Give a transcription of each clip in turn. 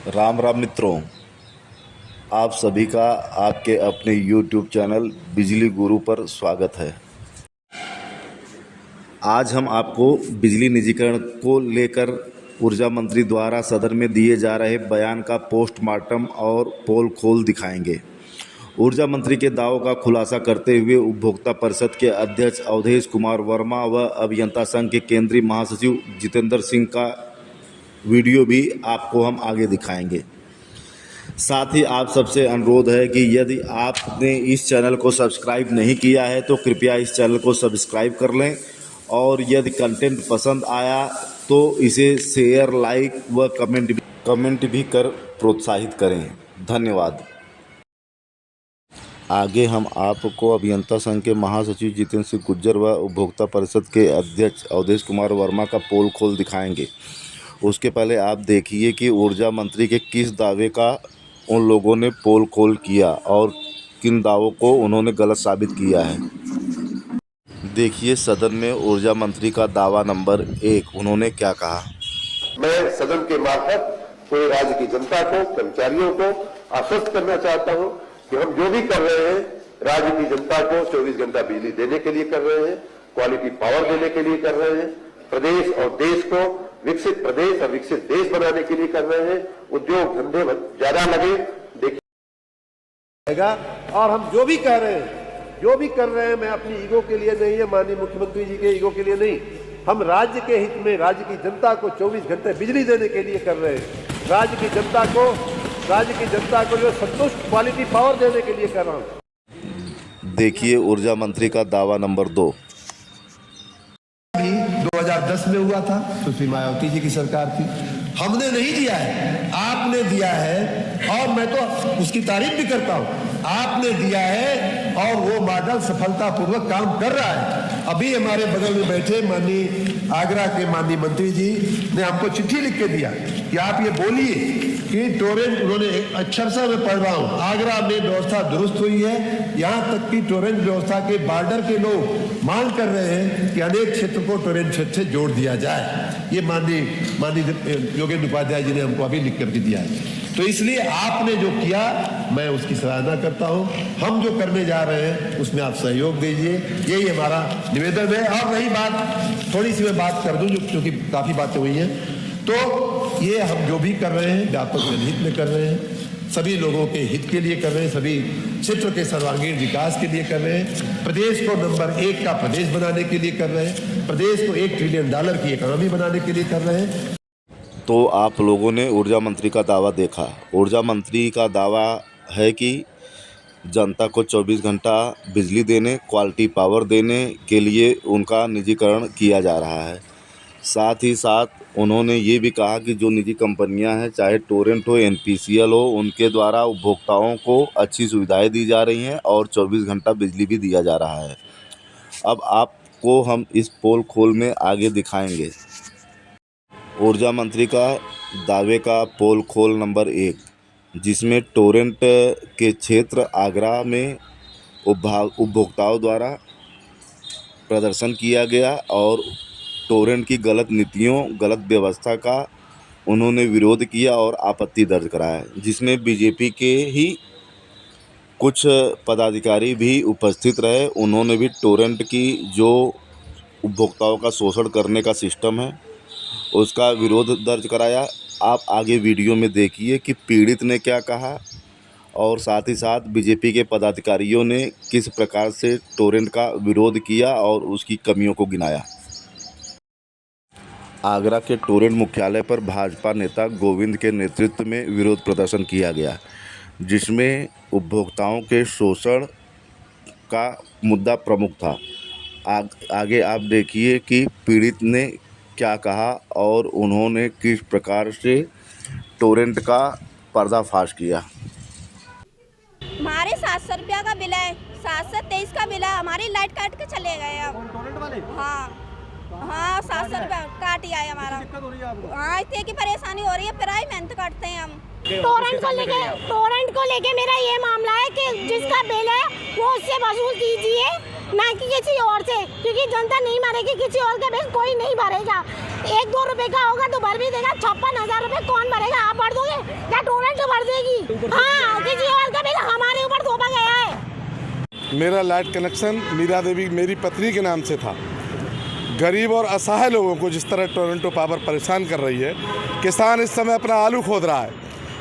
राम राम मित्रों, आप सभी का आपके अपने YouTube चैनल बिजली गुरु पर स्वागत है। आज हम आपको बिजली निजीकरण को लेकर ऊर्जा मंत्री द्वारा सदन में दिए जा रहे बयान का पोस्टमार्टम और पोल खोल दिखाएंगे। ऊर्जा मंत्री के दावों का खुलासा करते हुए उपभोक्ता परिषद के अध्यक्ष अवधेश कुमार वर्मा व अभियंता संघ के केंद्रीय महासचिव जितेंद्र सिंह का वीडियो भी आपको हम आगे दिखाएंगे। साथ ही आप सबसे अनुरोध है कि यदि आपने इस चैनल को सब्सक्राइब नहीं किया है तो कृपया इस चैनल को सब्सक्राइब कर लें और यदि कंटेंट पसंद आया तो इसे शेयर, लाइक व कमेंट भी कर प्रोत्साहित करें। धन्यवाद। आगे हम आपको अभियंता संघ के महासचिव जितेंद्र सिंह गुज्जर व उपभोक्ता परिषद के अध्यक्ष अवधेश कुमार वर्मा का पोल खोल दिखाएंगे। उसके पहले आप देखिए कि ऊर्जा मंत्री के किस दावे का उन लोगों ने पोल खोल किया और किन दावों को उन्होंने गलत साबित किया है। देखिए सदन में ऊर्जा मंत्री का दावा नंबर 1 उन्होंने क्या कहा। मैं सदन के मार्फत पूरे राज्य की जनता को, कर्मचारियों को आश्वस्त करना चाहता हूं कि हम जो भी कर रहे हैं राज्य की जनता को 24 घंटा बिजली देने के लिए कर रहे हैं, क्वालिटी पावर देने के लिए कर रहे हैं, प्रदेश और देश को विकसित प्रदेश और विकसित देश बनाने के लिए कर रहे हैं। उद्योग धंधे ज्यादा लगे देखिए, और हम जो भी कह रहे हैं, जो भी कर रहे हैं, मैं अपनी ईगो के लिए नहीं है, माननीय मुख्यमंत्री जी के ईगो के लिए नहीं, हम राज्य के हित में राज्य की जनता को 24 घंटे बिजली देने के लिए कर रहे हैं। राज्य की जनता को जो संतुष्ट क्वालिटी पावर देने के लिए कर रहा हूं। देखिए ऊर्जा मंत्री का दावा नंबर 2। 2010 में हुआ था, सुश्री मायावती जी की सरकार थी। हमने नहीं दिया है, आपने दिया है और मैं तो उसकी तारीफ भी करता हूं। आपने दिया है और वो मॉडल सफलतापूर्वक काम कर रहा है। अभी हमारे बगल में बैठे माननीय आगरा के माननीय मंत्री जी ने हमको चिट्ठी लिख के दिया कि आप ये बोलिए कि टोरेंट, उन्होंने अक्षरशः मैं पढ़ रहा हूं, आगरा में व्यवस्था दुरुस्त हुई है, यहां तक कि टोरेंट व्यवस्था के बॉर्डर के लोग मांग कर रहे हैं कि अनेक क्षेत्र को टोरेंट क्षेत्र से जोड़ दिया जाए। ये माननीय योगेंद्र उपाध्याय जी ने हमको अभी लिख करके दिया है। तो इसलिए आपने जो किया मैं उसकी सराहना करता हूं। हम जो करने जा रहे हैं उसमें आप सहयोग दीजिए, यही हमारा निवेदन है। और रही बात, थोड़ी सी मैं बात कर दूं क्योंकि काफी बातें हुई हैं, तो ये हम जो भी कर रहे हैं व्यापक जनहित में कर रहे हैं, सभी लोगों के हित के लिए कर रहे हैं, सभी क्षेत्र के सर्वांगीण विकास के लिए कर रहे हैं, प्रदेश को नंबर 1 का प्रदेश बनाने के लिए कर रहे हैं, प्रदेश को $1 ट्रिलियन की इकोनॉमी बनाने के लिए कर रहे हैं। तो आप लोगों ने ऊर्जा मंत्री का दावा देखा। ऊर्जा मंत्री का दावा है कि जनता को 24 घंटा बिजली देने, क्वालिटी पावर देने के लिए उनका निजीकरण किया जा रहा है। साथ ही साथ उन्होंने ये भी कहा कि जो निजी कंपनियां हैं, चाहे टोरेंट हो, NPCL हो, उनके द्वारा उपभोक्ताओं को अच्छी सुविधाएं दी जा रही हैं और 24 घंटा बिजली भी दिया जा रहा है। अब आपको हम इस पोल खोल में आगे दिखाएंगे। ऊर्जा मंत्री का दावे का पोल खोल नंबर 1, जिसमें टोरेंट के क्षेत्र आगरा में उपभोक्ताओं द्वारा प्रदर्शन किया गया और टोरेंट की गलत नीतियों, गलत व्यवस्था का उन्होंने विरोध किया और आपत्ति दर्ज कराया, जिसमें बीजेपी के ही कुछ पदाधिकारी भी उपस्थित रहे। उन्होंने भी टोरेंट की जो उपभोक्ताओं का शोषण करने का सिस्टम है उसका विरोध दर्ज कराया। आप आगे वीडियो में देखिए कि पीड़ित ने क्या कहा और साथ ही साथ बीजेपी के पदाधिकारियों ने किस प्रकार से टोरेंट का विरोध किया और उसकी कमियों को गिनाया। आगरा के टोरेंट मुख्यालय पर भाजपा नेता गोविंद के नेतृत्व में विरोध प्रदर्शन किया गया, जिसमें उपभोक्ताओं के शोषण का मुद्दा प्रमुख था। आगे आप देखिए कि पीड़ित ने क्या कहा और उन्होंने किस प्रकार से टोरेंट का पर्दाफाश किया। हमारे 700 रुपया का बिल है, 723 का बिल है, हमारी लाइट काट के चले गए अब। टोरेंट वाले? हाँ 700 रुपया काट ही आया हमारा। हाँ इतने की परेशानी हो रही है, फिर मेहनत काटते हैं हम। टोरेंट को लेके मेरा ये मामला है कि जिसका बिल है वो उससे वसूल कीजिए, ना कि किसी और से, क्योंकि जनता नहीं भरेगी, किसी और का बिल कोई नहीं भरेगा। 1-2 रुपए का होगा तो भर भी देगा, 56,000 रुपए कौन भरेगा? आप भर दोगे? क्या टोरेंट भर देगी? हाँ, केजरीवाल का बिल हमारे ऊपर थोपा गया है। मेरा लाइट कनेक्शन मीरा देवी मेरी पत्नी के नाम से था। गरीब और असहाय लोगों को जिस तरह टोरंटो पावर परेशान कर रही है, किसान इस समय अपना आलू खोद रहा है,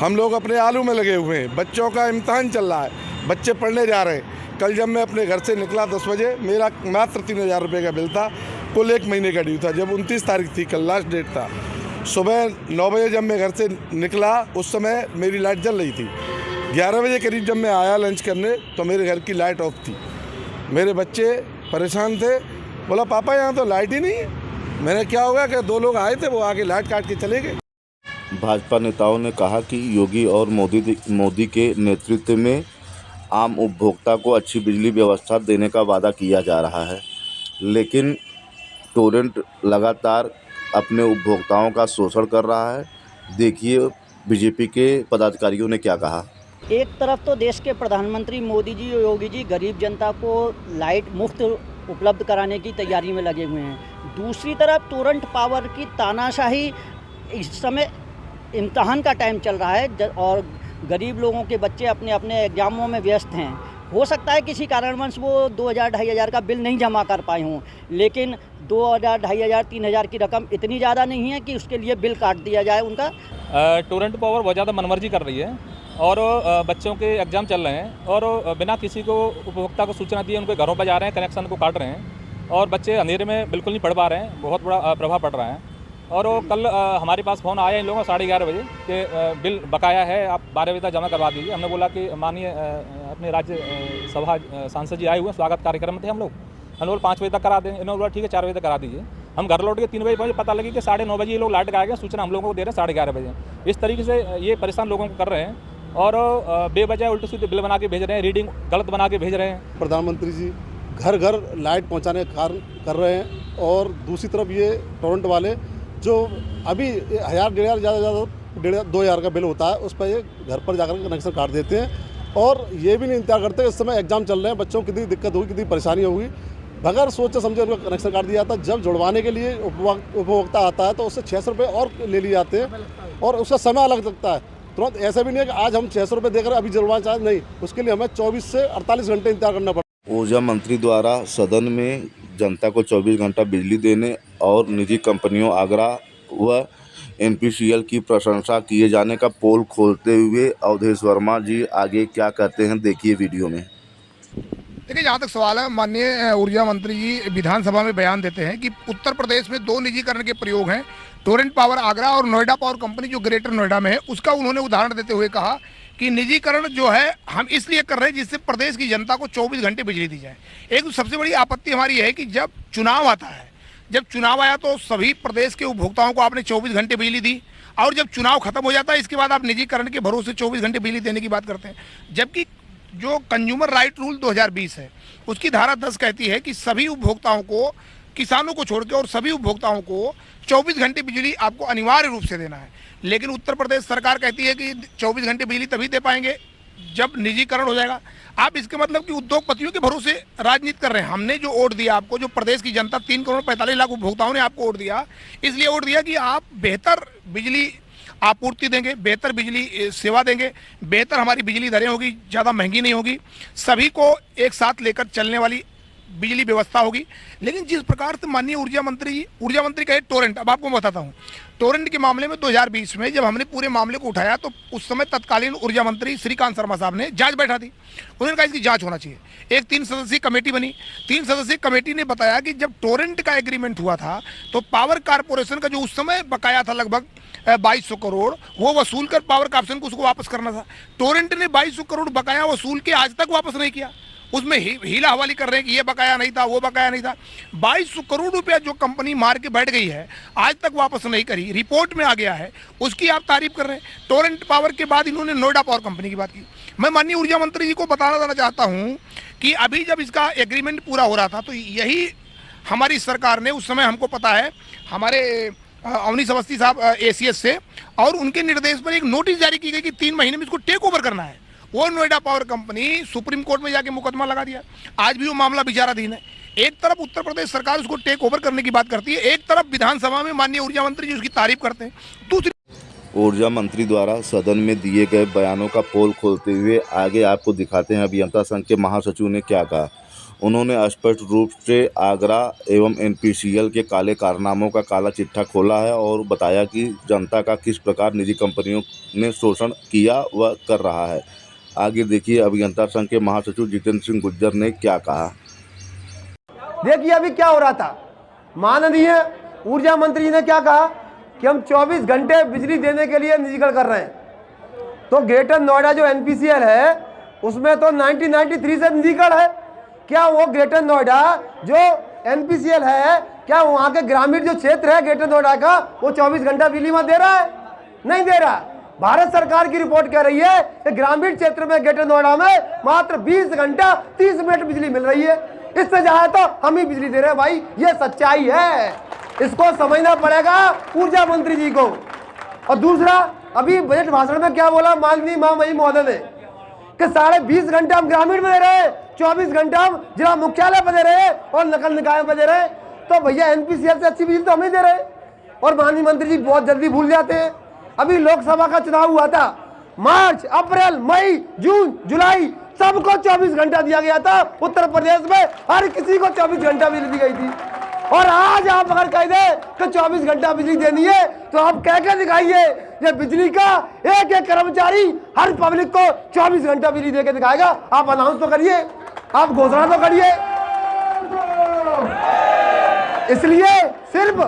हम लोग अपने आलू में लगे हुए हैं, बच्चों का इम्तहान चल रहा है, बच्चे पढ़ने जा रहे हैं। कल जब मैं अपने घर से निकला 10 बजे, मेरा मात्र 3000 रुपये का बिल था, कुल 1 महीने का ड्यू था। जब 29 तारीख थी, कल लास्ट डेट था, सुबह 9 बजे जब मैं घर से निकला उस समय मेरी लाइट जल रही थी। 11 बजे करीब जब मैं आया लंच करने तो मेरे घर की लाइट ऑफ थी। मेरे बच्चे परेशान थे, बोला पापा यहाँ तो लाइट ही नहीं है। मैंने क्या होगा कि 2 लोग आए थे, वो आके लाइट काट के चले गए। भाजपा नेताओं ने कहा कि योगी और मोदी के नेतृत्व में आम उपभोक्ता को अच्छी बिजली व्यवस्था देने का वादा किया जा रहा है, लेकिन टोरेंट लगातार अपने उपभोक्ताओं का शोषण कर रहा है। देखिए बीजेपी के पदाधिकारियों ने क्या कहा। एक तरफ तो देश के प्रधानमंत्री मोदी जी और योगी जी गरीब जनता को लाइट मुफ्त उपलब्ध कराने की तैयारी में लगे हुए हैं, दूसरी तरफ टोरेंट पावर की तानाशाही। इस समय इम्तहान का टाइम चल रहा है और गरीब लोगों के बच्चे अपने अपने एग्जामों में व्यस्त हैं। हो सकता है किसी कारणवश वो 2000-2500 का बिल नहीं जमा कर पाए हों, लेकिन 2000-2500-3000 की रकम इतनी ज़्यादा नहीं है कि उसके लिए बिल काट दिया जाए उनका। टोरेंट पावर बहुत ज़्यादा मनमर्जी कर रही है और बच्चों के एग्ज़ाम चल रहे हैं और बिना किसी को उपभोक्ता को सूचना दिए उनके घरों पर जा रहे हैं, कनेक्शन को काट रहे हैं और बच्चे अंधेरे में बिल्कुल नहीं पढ़ पा रहे हैं। बहुत बड़ा प्रभाव पड़ रहा है। और कल हमारे पास फ़ोन आया इन लोगों का 11:30 बजे कि बिल बकाया है, आप 12 बजे तक जमा करवा दीजिए। हमने बोला कि माननीय अपने राज्य सभा सांसद जी आए हुए स्वागत कार्यक्रम में थे हम लोग 5 बजे तक करा दें। इन्होंने बोला ठीक है 4 बजे तक करा दीजिए। हम घर लौट के 3 बजे पता लगी कि 9:30 बजे ये लोग लाइट का आ गए, सूचना हम लोगों को दे रहे हैं 11:30 बजे। इस तरीके से ये परेशान लोगों को कर रहे हैं और बेवजह उल्टे सीधे बिल बना के भेज रहे हैं, रीडिंग गलत बना के भेज रहे हैं। प्रधानमंत्री जी घर घर लाइट पहुँचाने का कार्य कर रहे हैं और दूसरी तरफ ये टोरेंट वाले जो अभी 1000-1500 ज़्यादा 2000 का बिल होता है, उस पर ये घर पर जाकर कनेक्शन काट देते हैं और ये भी नहीं इंतजार करते। इस समय एग्जाम चल रहे हैं, बच्चों को कितनी दिक्कत होगी, कितनी परेशानी होगी, बगैर सोचे समझे उनका कनेक्शन काट दिया जाता है। जब जुड़वाने के लिए उपभोक्ता आता है तो उससे 600 रुपये और ले लिए जाते हैं और उसका समय अलग लगता है। तुरंत ऐसा भी नहीं है कि आज हम 600 रुपये देकर अभी जुड़वाना चाहें, नहीं, उसके लिए हमें 24 से 48 घंटे इंतजार करना पड़ता है। ऊर्जा मंत्री द्वारा सदन में जनता को 24 घंटा बिजली देने और निजी कंपनियों आगरा व NPCL की प्रशंसा किए जाने का पोल खोलते हुए अवधेश वर्मा जी आगे क्या कहते हैं, देखिए वीडियो में। देखिए, जहाँ तक सवाल है, माननीय ऊर्जा मंत्री जी विधानसभा में बयान देते हैं कि उत्तर प्रदेश में 2 निजीकरण के प्रयोग हैं, टोरेंट पावर आगरा और नोएडा पावर कंपनी जो ग्रेटर नोएडा में है, उसका उन्होंने उदाहरण देते हुए कहा कि निजीकरण जो है हम इसलिए कर रहे हैं जिससे प्रदेश की जनता को 24 घंटे बिजली दी जाए। एक सबसे बड़ी आपत्ति हमारी है कि जब चुनाव आता है, जब चुनाव आया तो सभी प्रदेश के उपभोक्ताओं को आपने 24 घंटे बिजली दी और जब चुनाव खत्म हो जाता है इसके बाद आप निजीकरण के भरोसे 24 घंटे बिजली देने की बात करते हैं। जबकि जो कंज्यूमर राइट रूल 2020 है उसकी धारा 10 कहती है कि सभी उपभोक्ताओं को, किसानों को छोड़ के और सभी उपभोक्ताओं को 24 घंटे बिजली आपको अनिवार्य रूप से देना है। लेकिन उत्तर प्रदेश सरकार कहती है कि 24 घंटे बिजली तभी दे पाएंगे जब निजीकरण हो जाएगा। आप इसके मतलब कि उद्योगपतियों के भरोसे राजनीति कर रहे हैं। हमने जो वोट दिया आपको, जो प्रदेश की जनता 3,45,00,000 उपभोक्ताओं ने आपको वोट दिया, इसलिए वोट दिया कि आप बेहतर बिजली आपूर्ति देंगे, बेहतर बिजली सेवा देंगे, बेहतर हमारी बिजली दरें होगी, ज़्यादा महंगी नहीं होगी, सभी को एक साथ लेकर चलने वाली बिजली व्यवस्था होगी। लेकिन जिस प्रकार से माननीय ऊर्जा मंत्री कहे टोरेंट, अब आपको बताता हूँ, टोरेंट के मामले में 2020 में जब हमने पूरे मामले को उठाया तो उस समय तत्कालीन ऊर्जा मंत्री श्रीकांत शर्मा साहब ने जांच बैठा दी। उन्होंने कहा इसकी जांच होना चाहिए। एक 3 सदस्यीय कमेटी बनी। 3 सदस्यीय कमेटी ने बताया कि जब टोरेंट का एग्रीमेंट हुआ था तो पावर कारपोरेशन का जो उस समय बकाया था लगभग 2200 करोड़, वो वसूल कर पावर कारपोरेशन को उसको वापस करना था। टोरेंट ने 2200 करोड़ बकाया वसूल के आज तक वापस नहीं किया। उसमें हीला हवाली कर रहे हैं कि ये बकाया नहीं था, वो बकाया नहीं था। 2200 करोड़ रुपया जो कंपनी मार के बैठ गई है आज तक वापस नहीं करी, रिपोर्ट में आ गया है, उसकी आप तारीफ कर रहे हैं। टोरेंट पावर के बाद इन्होंने नोएडा पावर कंपनी की बात की। मैं माननीय ऊर्जा मंत्री जी को बताना देना चाहता हूँ कि अभी जब इसका एग्रीमेंट पूरा हो रहा था तो यही हमारी सरकार ने, उस समय हमको पता है हमारे अवनीश अवस्थी साहब ACS से, और उनके निर्देश पर एक नोटिस जारी की गई कि 3 महीने में इसको टेक ओवर करना है। वो Noida power company supreme court में जाके मुकदमा लगा दिया। आज भी वो मामला विचाराधीन है। एक तरफ उत्तर प्रदेश सरकार उसको टेक ओवर करने की बात करती है, एक तरफ विधानसभा में माननीय ऊर्जा मंत्री जी उसकी तारीफ करते हैं। दूसरी ऊर्जा मंत्री द्वारा सदन में दिए गए बयानों का पोल खोलते हुए आगे आपको दिखाते हैं अभियंता संघ के महासचिव ने क्या कहा। उन्होंने स्पष्ट रूप से आगरा एवं एनपीसीएल के काले कारनामों का काला चिट्ठा खोला है और बताया कि जनता का किस प्रकार निजी कंपनियों ने शोषण किया व कर रहा है। आगे देखिए अभियंता संघ के महासचिव जितेंद्र सिंह गुज्जर ने क्या कहा। देखिए अभी क्या हो रहा था, माननीय ऊर्जा मंत्री जी ने क्या कहा कि हम 24 घंटे बिजली देने के लिए निजीकरण कर रहे हैं। तो ग्रेटर नोएडा जो एनपीसीएल है उसमें तो 1993 से निजीकरण है। क्या वो ग्रेटर नोएडा जो एनपीसीएल है, क्या वहाँ के ग्रामीण जो क्षेत्र है ग्रेटर नोएडा का, वो 24 घंटा बिजली में दे रहा है? नहीं दे रहा। भारत सरकार की रिपोर्ट कह रही है कि ग्रामीण क्षेत्र में ग्रेटर नोएडा में मात्र 20 घंटा 30 मिनट बिजली मिल रही है। इससे ज्यादा तो हम ही बिजली दे रहे हैं भाई, ये सच्चाई है, इसको समझना पड़ेगा ऊर्जा मंत्री जी को। और दूसरा, अभी बजट भाषण में क्या बोला माननीय महामहिम महोदय ने कि 20.5 घंटा हम ग्रामीण में दे रहे हैं, 24 घंटा हम जिला मुख्यालय पर दे रहे हैं और नकल निकाय पर दे रहे हैं। तो भैया एनपीसीएल से अच्छी बिजली तो हम ही दे रहे हैं। और माननीय मंत्री जी बहुत जल्दी भूल जाते हैं। अभी लोकसभा का चुनाव हुआ था, मार्च, अप्रैल, मई, जून, जुलाई सबको 24 घंटा दिया गया था। उत्तर प्रदेश में हर किसी को 24 घंटा बिजली दी गई थी। और आज आप अगर कह दे कि 24 घंटा बिजली देनी है तो आप कह के दिखाइए, ये बिजली का एक एक कर्मचारी हर पब्लिक को 24 घंटा बिजली दे के दिखाएगा। आप अनाउंस तो करिए, आप घोषणा तो करिए। इसलिए सिर्फ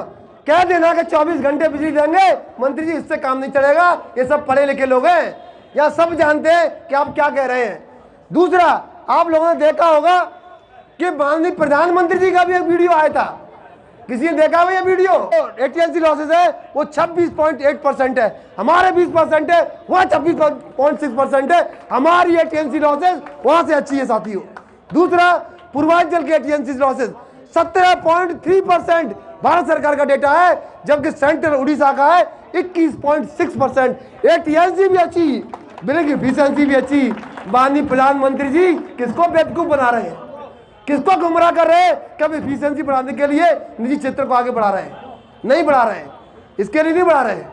कह देना कि 24 घंटे बिजली देंगे, मंत्री जी इससे काम नहीं चलेगा। ये सब पढ़े लिखे लोग हैं, या सब जानते हैं कि आप क्या कह रहे हैं। दूसरा, आप लोगों ने देखा होगा कि माननीय प्रधानमंत्री जी का भी एक वीडियो आया था, किसी ने देखा हुआ ये वीडियो? एटीएनसी लॉसेस है वो 26.8% है, हमारे 20% है, वह 26.6% है। हमारी एटीएनसी लॉसेस वहां से अच्छी है साथियों। दूसरा, पूर्वांचल के एटीएनसी लॉसेस 17.3% भारत सरकार का डेटा है, जबकि सेंट्रल उड़ीसा का है 21.6%। एटीएनसी भी अच्छी, बिलिंग एफिशिएंसी भी अच्छी। माननीय प्रधानमंत्री जी किसको बेवकूफ बना रहे हैं, किसको गुमराह कर रहे हैं? कब एफिशिएंसी बढ़ाने के लिए निजी क्षेत्र को आगे बढ़ा रहे हैं? नहीं बढ़ा रहे हैं, इसके लिए नहीं बढ़ा रहे हैं।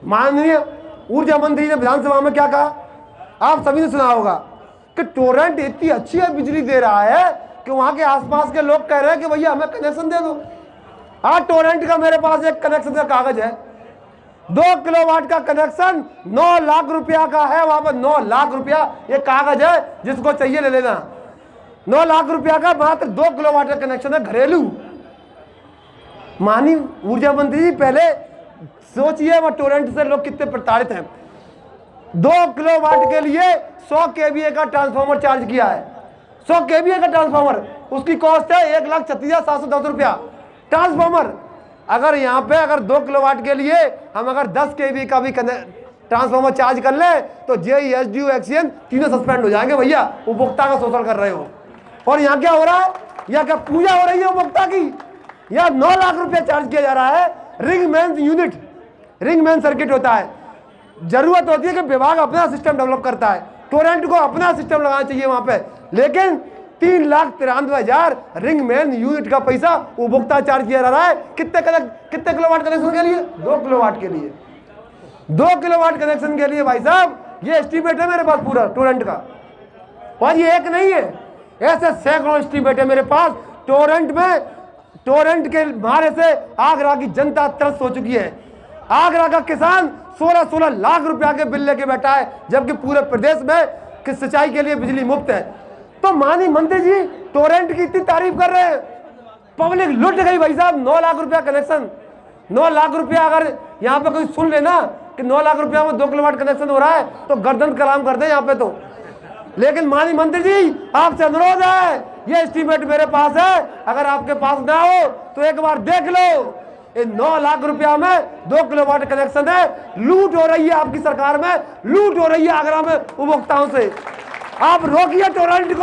माननीय ऊर्जा मंत्री ने विधानसभा में क्या कहा, आप सभी ने सुना होगा कि टोरेंट इतनी अच्छी है बिजली दे रहा है कि वहां के आसपास के लोग कह रहे हैं कि भैया हमें कनेक्शन दे दो। आज टोरेंट का मेरे पास एक कनेक्शन का कागज है, 2 किलोवाट का कनेक्शन 9 लाख रुपया का है। वहां पर 9 लाख रुपया ये कागज है, जिसको चाहिए ले लेना। 9 लाख रुपया का मात्र 2 किलोवाट का कनेक्शन है, घरेलू। माननीय ऊर्जा मंत्री जी पहले सोचिए वह टोरेंट से लोग कितने प्रताड़ित हैं। 2 किलोवाट के लिए 100 केवीए का ट्रांसफार्मर चार्ज किया है। 100 केवीए का ट्रांसफार्मर, उसकी कॉस्ट है 1,36,710 रुपया ट्रांसफार्मर। अगर यहाँ पे अगर 2 किलोवाट के लिए हम अगर 10 केवी का भी ट्रांसफार्मर चार्ज कर ले तो जेई, एसडीओ, एक्सीएन तीनों सस्पेंड हो जाएंगे। भैया उपभोक्ता का शोषण कर रहे हो। और यहाँ क्या हो रहा है, यहाँ क्या पूजा हो रही है उपभोक्ता की? यहाँ 9 लाख रुपया चार्ज किया जा रहा है। Ring man unit, ring man circuit होता है। जरूरत होती है कि विभाग अपना सिस्टम डेवलप करता है, टोरेंट को अपना सिस्टम लगाना चाहिए वहां पे, लेकिन 3,93,000 रिंग मैन यूनिट का पैसा उपभोक्ता चार्ज किया जा रहा है। कितने किलोवाट कनेक्शन के लिए? 2 किलोवाट के लिए। 2 किलोवाट कनेक्शन के लिए भाई साहब ये एस्टीमेट है मेरे पास पूरा टोरेंट का। और ये एक नहीं है, ऐसे सैकड़ों एस्टीमेट है मेरे पास। टोरेंट में, टोरेंट के मारे से आगरा की जनता त्रस्त हो चुकी है। आगरा का किसान 16-16 लाख रुपया के बिल लेके बैठा है, जबकि पूरे प्रदेश में कि सिंचाई के लिए बिजली मुफ्त है। तो माननीय मंत्री जी टोरेंट की इतनी तारीफ कर रहे हैं, पब्लिक लुट गई भाई साहब। 9 लाख रुपया कनेक्शन, 9 लाख रुपया अगर यहाँ पे कोई सुन लेना कि 9 लाख रुपया में 2 किलोवाट कनेक्शन हो रहा है तो गर्दन कलाम कर दे यहाँ पे तो। लेकिन माननीय मंत्री जी आपसे अनुरोध है, ये एस्टीमेट मेरे पास है, अगर आपके पास ना हो तो एक बार देख लो। 9 लाख रुपया में 2 किलोवाट कनेक्शन है। लूट हो रही है आपकी सरकार में, लूट हो रही है आगरा में उपभोक्ताओं से। आप रोकिए टोरेंट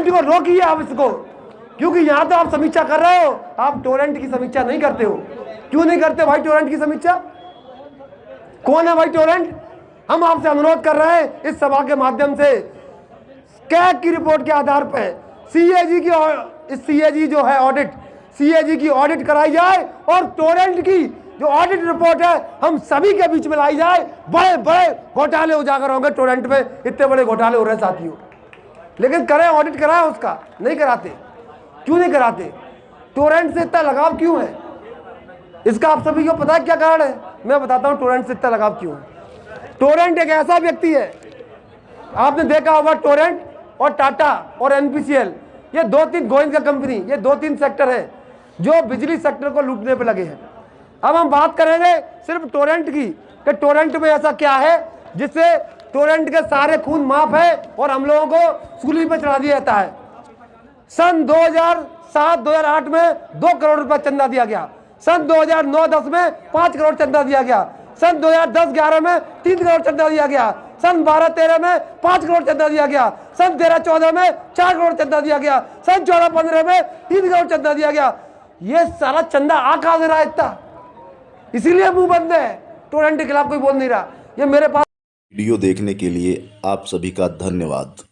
को रोकिए आप इसको, क्योंकि यहाँ तो आप समीक्षा कर रहे हो, आप टोरेंट की समीक्षा नहीं करते हो। क्यों नहीं करते भाई टोरेंट की समीक्षा? कौन है भाई टोरेंट? हम आपसे अनुरोध कर रहे हैं इस सभा के माध्यम से, कैग की रिपोर्ट के आधार पर सीएजी जो है ऑडिट, सीएजी की ऑडिट कराई जाए और टोरेंट की जो ऑडिट रिपोर्ट है हम सभी के बीच में लाई जाए। बड़े बड़े घोटाले उजागर होंगे टोरेंट में, इतने बड़े घोटाले हो रहे हैं साथियों, लेकिन करें, ऑडिट कराएं उसका, नहीं कराते। क्यों नहीं कराते? टोरेंट से इतना लगाव क्यों है? इसका आप सभी को पता है क्या कारण है? मैं बताता हूं टोरेंट से इतना लगाव क्यों है। टोरेंट एक ऐसा व्यक्ति है, आपने देखा होगा टोरेंट और टाटा और एनपीसीएल, ये 2-3 गोविंद का कंपनी, ये 2-3 सेक्टर है जो बिजली सेक्टर को लूटने पे लगे हैं। अब हम बात करेंगे सिर्फ टोरेंट की, कि टोरेंट में ऐसा क्या है जिससे टोरेंट के सारे खून माफ है और हम लोगों को सूली पे चढ़ा दिया जाता है। सन 2007-2008 में 2 करोड़ रुपया चंदा दिया गया, सन 2009-10 में 5 करोड़ चंदा दिया गया, सन 2010-11 में 3 करोड़ चंदा दिया गया, सन 12-13 में 5 करोड़ चंदा दिया गया, सन 13-14 में 4 करोड़ चंदा दिया गया, सन 14-15 में 3 करोड़ चंदा दिया गया। ये सारा चंदा आ कहां से रहा है इतना? इसीलिए मुंह बंद है, टोरेंट के खिलाफ कोई बोल नहीं रहा। ये मेरे पास वीडियो देखने के लिए आप सभी का धन्यवाद।